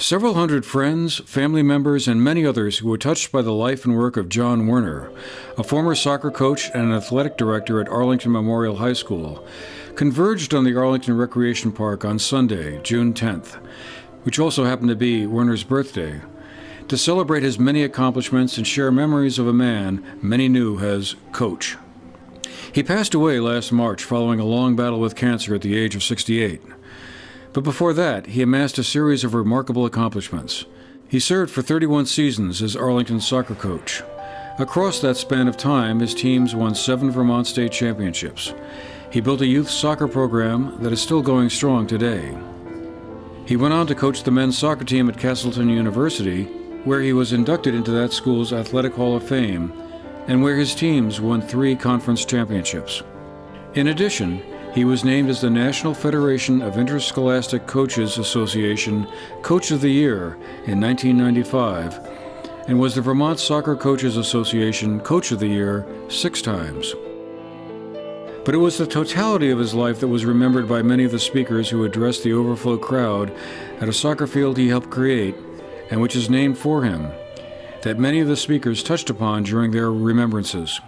Several hundred friends, family members, and many others who were touched by the life and work of John Werner, a former soccer coach and an athletic director at Arlington Memorial High School, converged on the Arlington Recreation Park on Sunday, June 10th, which also happened to be Werner's birthday, to celebrate his many accomplishments and share memories of a man many knew as Coach. He passed away last March following a long battle with cancer at the age of 68. But before that, he amassed a series of remarkable accomplishments. He served for 31 seasons as Arlington's soccer coach. Across that span of time, his teams won 7 Vermont state championships. He built a youth soccer program that is still going strong today. He went on to coach the men's soccer team at Castleton University, where he was inducted into that school's Athletic Hall of Fame, and where his teams won 3 conference championships. In addition, he was named as the National Federation of Interscholastic Coaches Association Coach of the Year in 1995, and was the Vermont Soccer Coaches Association Coach of the Year 6 times. But it was the totality of his life that was remembered by many of the speakers who addressed the overflow crowd at a soccer field he helped create, and which is named for him, that many of the speakers touched upon during their remembrances.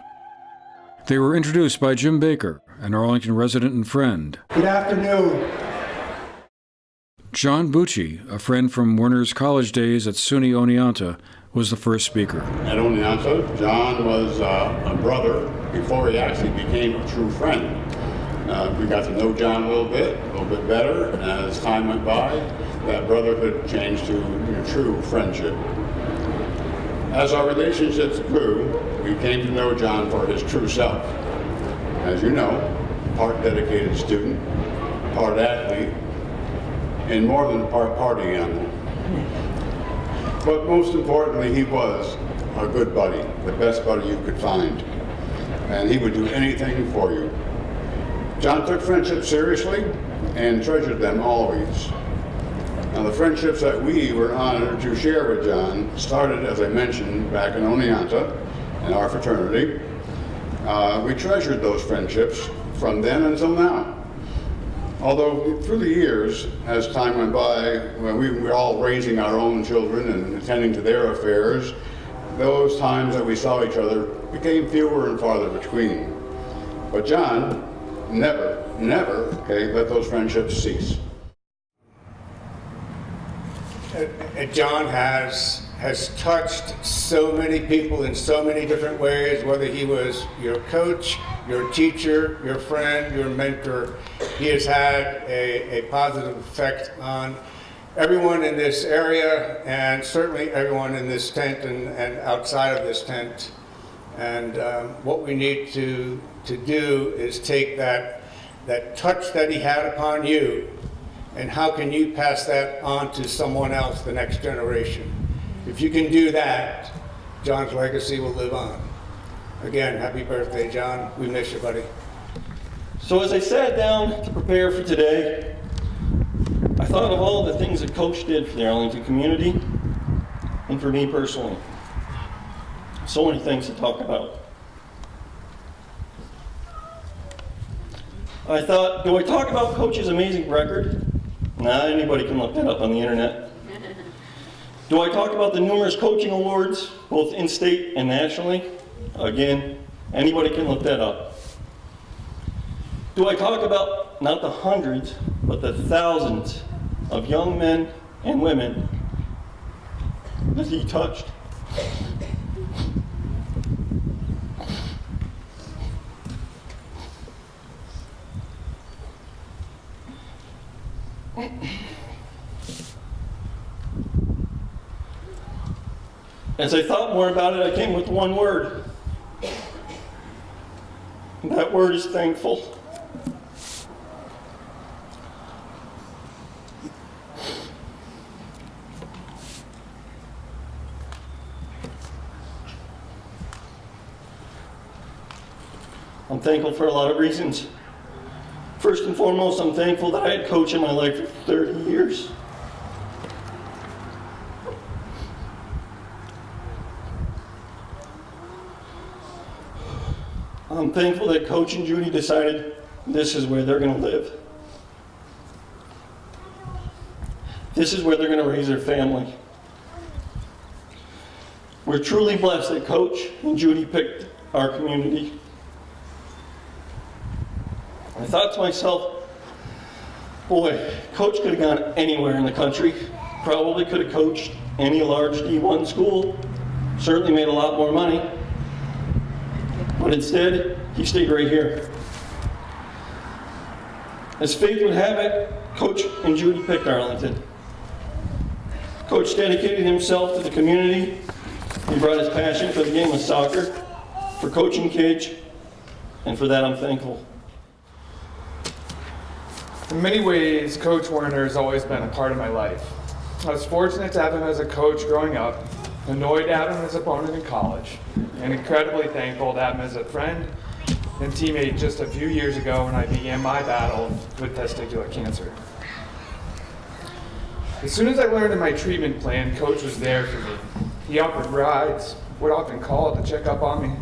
They were introduced by Jim Baker, an Arlington resident and friend. Good afternoon. John Bucci, a friend from Werner's college days at SUNY Oneonta, was the first speaker. At Oneonta, John was a brother before he actually became a true friend. We got to know John a little bit better, and as time went by, that brotherhood changed to true friendship. As our relationships grew, we came to know John for his true self. As you know, part dedicated student, part athlete, and more than part party animal. But most importantly, he was a good buddy, the best buddy you could find. And he would do anything for you. John took friendship seriously and treasured them always. Now, the friendships that we were honored to share with John started, as I mentioned, back in Oneonta in our fraternity. We treasured those friendships from then until now. Although through the years, as time went by, when we were all raising our own children and attending to their affairs, those times that we saw each other became fewer and farther between. But John never let those friendships cease. John has touched so many people in so many different ways, whether he was your coach, your teacher, your friend, your mentor. He has had a positive effect on everyone in this area, and certainly everyone in this tent and outside of this tent. And what we need to do is take that touch that he had upon you, and how can you pass that on to someone else, the next generation? If you can do that, John's legacy will live on. Again, happy birthday, John. We miss you, buddy. So as I sat down to prepare for today, I thought of all the things that Coach did for the Arlington community and for me personally. So many things to talk about. I thought, do I talk about Coach's amazing record? Nah, anybody can look that up on the internet. Do I talk about the numerous coaching awards, both in-state and nationally? Again, anybody can look that up. Do I talk about not the hundreds, but the thousands of young men and women that he touched? As I thought more about it, I came with one word. And that word is thankful. I'm thankful for a lot of reasons. First and foremost, I'm thankful that I had Coach in my life for 30 years. I'm thankful that Coach and Judy decided this is where they're going to live. This is where they're going to raise their family. We're truly blessed that Coach and Judy picked our community. I thought to myself, boy, Coach could have gone anywhere in the country. Probably could have coached any large D1 school. Certainly made a lot more money. But instead, he stayed right here. As fate would have it, Coach and Judy picked Arlington. Coach dedicated himself to the community. He brought his passion for the game of soccer, for coaching kids, and for that I'm thankful. In many ways, Coach Werner has always been a part of my life. I was fortunate to have him as a coach growing up, annoyed to have him as an opponent in college, and incredibly thankful to have him as a friend and teammate just a few years ago when I began my battle with testicular cancer. As soon as I learned of my treatment plan, Coach was there for me. He offered rides, would often call to check up on me.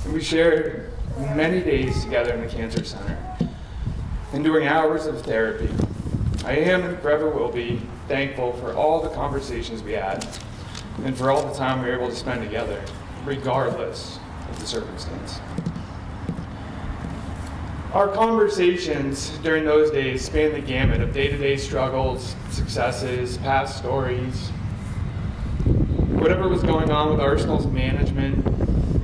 And we shared many days together in the cancer center, enduring hours of therapy. I am and forever will be thankful for all the conversations we had and for all the time we were able to spend together, regardless of the circumstance. Our conversations during those days spanned the gamut of day-to-day struggles, successes, past stories, whatever was going on with Arsenal's management,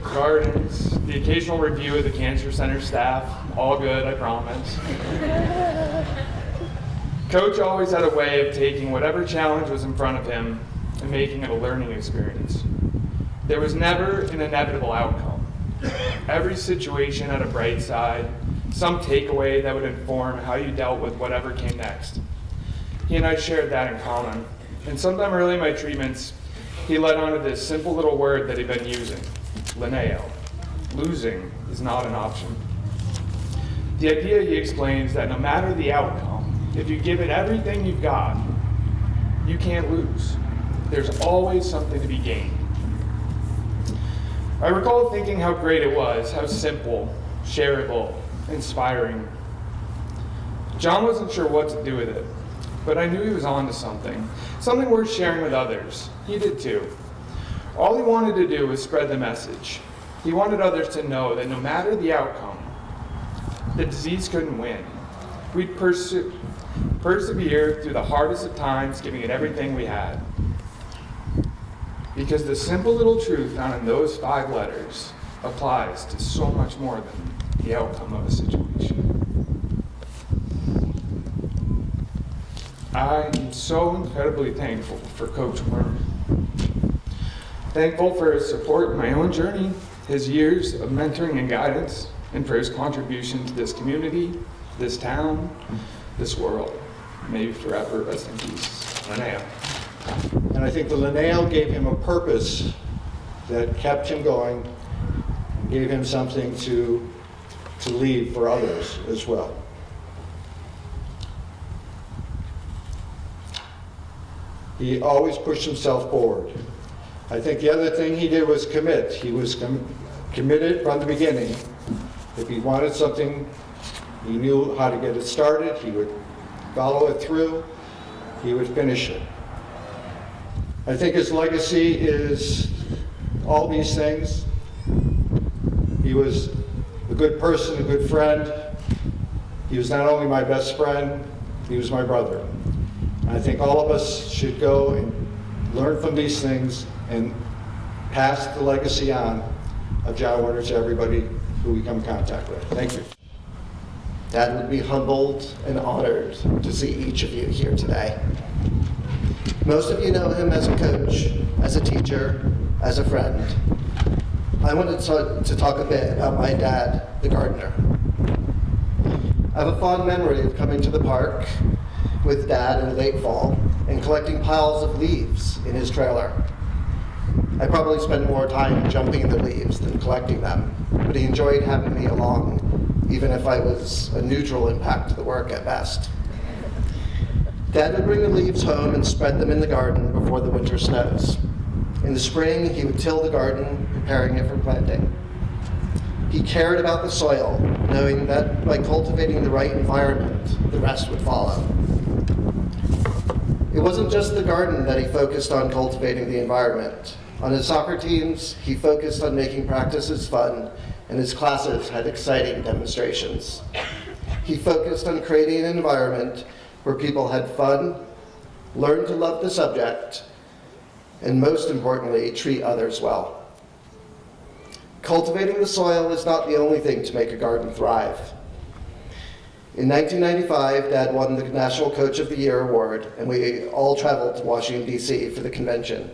gardens, the occasional review of the cancer center staff, all good, I promise. Coach always had a way of taking whatever challenge was in front of him and making it a learning experience. There was never an inevitable outcome. Every situation had a bright side, some takeaway that would inform how you dealt with whatever came next. He and I shared that in common. And sometime early in my treatments, he led on to this simple little word that he'd been using, Linneo. Losing is not an option. The idea, he explains, that no matter the outcome, if you give it everything you've got, you can't lose. There's always something to be gained. I recall thinking how great it was, how simple, shareable, inspiring. John wasn't sure what to do with it, but I knew he was onto something worth sharing with others. He did too. All he wanted to do was spread the message. He wanted others to know that no matter the outcome, the disease couldn't win. We'd persevere through the hardest of times, giving it everything we had. Because the simple little truth found in those 5 letters applies to so much more than the outcome of a situation. I am so incredibly thankful for Coach Werner. Thankful for his support in my own journey, his years of mentoring and guidance, and for his contribution to this community, this town, this world. May forever rest in peace. Linneo. And I think the Linneo gave him a purpose that kept him going, and gave him something to leave for others as well. He always pushed himself forward. I think the other thing he did was commit. He was committed from the beginning. If he wanted something, he knew how to get it started. He would follow it through. He would finish it. I think his legacy is all these things. He was a good person, a good friend. He was not only my best friend, he was my brother. I think all of us should go and learn from these things and pass the legacy on of John Werner to everybody who we come in contact with. Thank you. Dad would be humbled and honored to see each of you here today. Most of you know him as a coach, as a teacher, as a friend. I wanted to talk a bit about my dad, the gardener. I have a fond memory of coming to the park with Dad in the late fall and collecting piles of leaves in his trailer. I probably spent more time jumping in the leaves than collecting them, but he enjoyed having me along, even if I was a neutral impact to the work at best. Dad would bring the leaves home and spread them in the garden before the winter snows. In the spring, he would till the garden, preparing it for planting. He cared about the soil, knowing that by cultivating the right environment, the rest would follow. It wasn't just the garden that he focused on cultivating the environment. On his soccer teams, he focused on making practices fun, and his classes had exciting demonstrations. He focused on creating an environment where people had fun, learned to love the subject, and most importantly, treat others well. Cultivating the soil is not the only thing to make a garden thrive. In 1995, Dad won the National Coach of the Year award, and we all traveled to Washington, D.C. for the convention.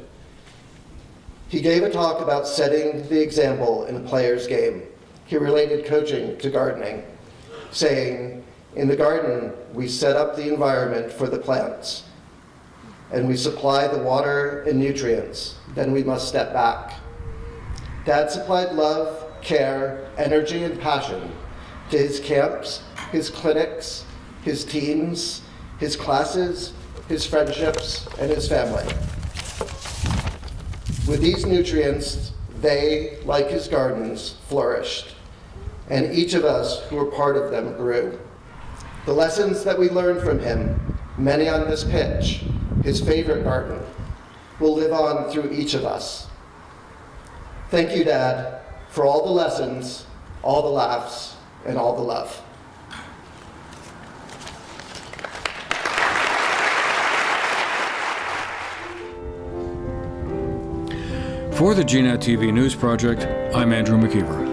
He gave a talk about setting the example in a player's game. He related coaching to gardening, saying, "In the garden, we set up the environment for the plants, and we supply the water and nutrients. Then we must step back." Dad supplied love, care, energy, and passion to his camps, his clinics, his teams, his classes, his friendships, and his family. With these nutrients, they, like his gardens, flourished, and each of us who were part of them grew. The lessons that we learned from him, many on this pitch, his favorite garden, will live on through each of us. Thank you, Dad, for all the lessons, all the laughs, and all the love. For the GNAT-TV News Project, I'm Andrew McKeever.